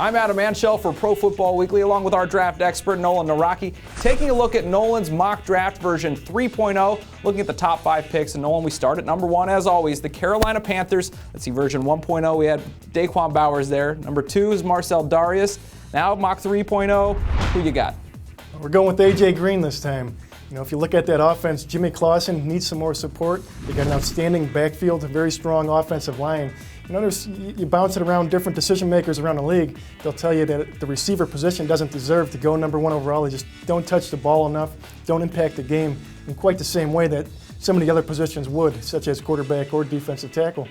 I'm Adam Anshell for Pro Football Weekly, along with our draft expert, Nolan Nawrocki, taking a look at Nolan's mock draft version 3.0, looking at the top 5 picks. And Nolan, we start at number 1, as always, the Carolina Panthers. Let's see, version 1.0, we had Daquan Bowers there. Number 2 is Marcel Darius. Now, mock 3.0, who you got? We're going with A.J. Green this time. You know, if you look at that offense, Jimmy Clausen needs some more support. They got an outstanding backfield, a very strong offensive line. You know, you bounce it around different decision makers around the league, they'll tell you that the receiver position doesn't deserve to go number 1 overall. They just don't touch the ball enough, don't impact the game in quite the same way that some of the other positions would, such as quarterback or defensive tackle.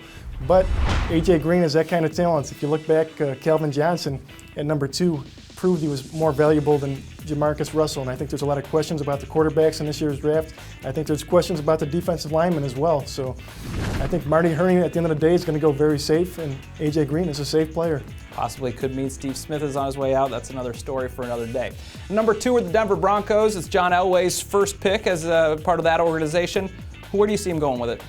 But A.J. Green is that kind of talent. If you look back, Calvin Johnson at number 2 proved he was more valuable than Jamarcus Russell, and I think there's a lot of questions about the quarterbacks in this year's draft. I think there's questions about the defensive linemen as well. So I think Marty Hurney at the end of the day is going to go very safe, and A.J. Green is a safe player. Possibly could mean Steve Smith is on his way out. That's another story for another day. Number 2 are the Denver Broncos. It's John Elway's first pick as a part of that organization. Where do you see him going with it?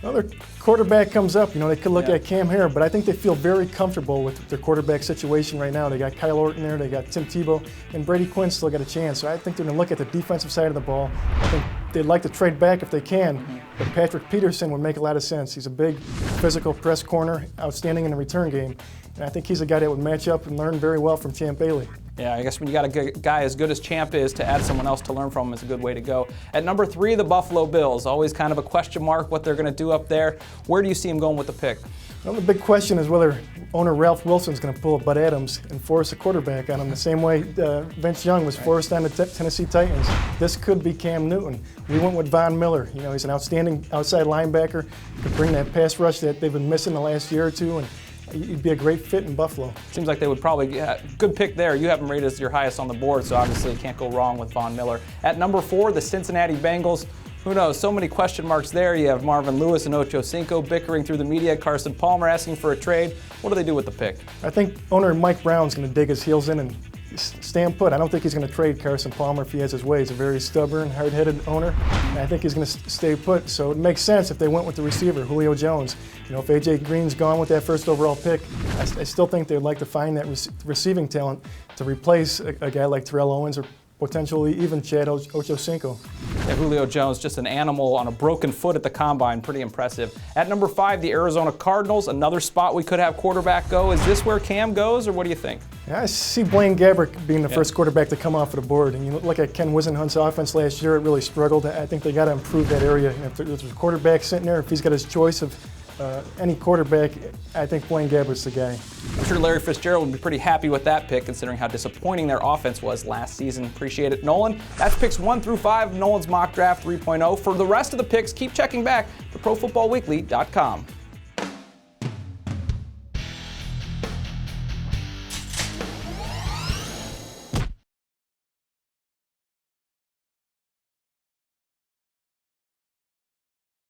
Well, their quarterback comes up. You know, they could look at Cam Hair, but I think they feel very comfortable with their quarterback situation right now. They got Kyle Orton there, they got Tim Tebow, and Brady Quinn still got a chance. So I think they're going to look at the defensive side of the ball. I think they'd like to trade back if they can, but Patrick Peterson would make a lot of sense. He's a big, physical press corner, outstanding in the return game, and I think he's a guy that would match up and learn very well from Champ Bailey. Yeah, I guess when you got a guy as good as Champ is, to add someone else to learn from is a good way to go. At number 3, the Buffalo Bills. Always kind of a question mark what they're going to do up there. Where do you see him going with the pick? Well, the big question is whether owner Ralph Wilson's going to pull a Bud Adams and force a quarterback on him the same way Vince Young was forced on the Tennessee Titans. This could be Cam Newton. We went with Von Miller. You know, he's an outstanding outside linebacker. Could bring that pass rush that they've been missing the last year or two, and he'd be a great fit in Buffalo. Seems like they would probably get good pick there. You have him rated as your highest on the board, so obviously you can't go wrong with Von Miller. At number 4, the Cincinnati Bengals. Who knows? So many question marks there. You have Marvin Lewis and Ocho Cinco bickering through the media. Carson Palmer asking for a trade. What do they do with the pick? I think owner Mike Brown's going to dig his heels in and stand put. I don't think he's going to trade Carson Palmer if he has his way. He's a very stubborn, hard-headed owner, and I think he's going to stay put. So it makes sense if they went with the receiver, Julio Jones. You know, if A.J. Green's gone with that first overall pick, I still think they'd like to find that receiving talent to replace a guy like Terrell Owens or potentially even Chad Ochocinco. Yeah, Julio Jones, just an animal on a broken foot at the combine. Pretty impressive. At number 5, the Arizona Cardinals. Another spot we could have quarterback go. Is this where Cam goes, or what do you think? Yeah, I see Blaine Gabbert being the first quarterback to come off of the board. And you look at Ken Wisenhunt's offense last year, it really struggled. I think they got to improve that area. And if there's a quarterback sitting there, if he's got his choice of any quarterback, I think Blaine Gabbert's the guy. I'm sure Larry Fitzgerald would be pretty happy with that pick, considering how disappointing their offense was last season. Appreciate it, Nolan. That's picks 1 through 5, Nolan's mock draft 3.0. For the rest of the picks, keep checking back to ProFootballWeekly.com.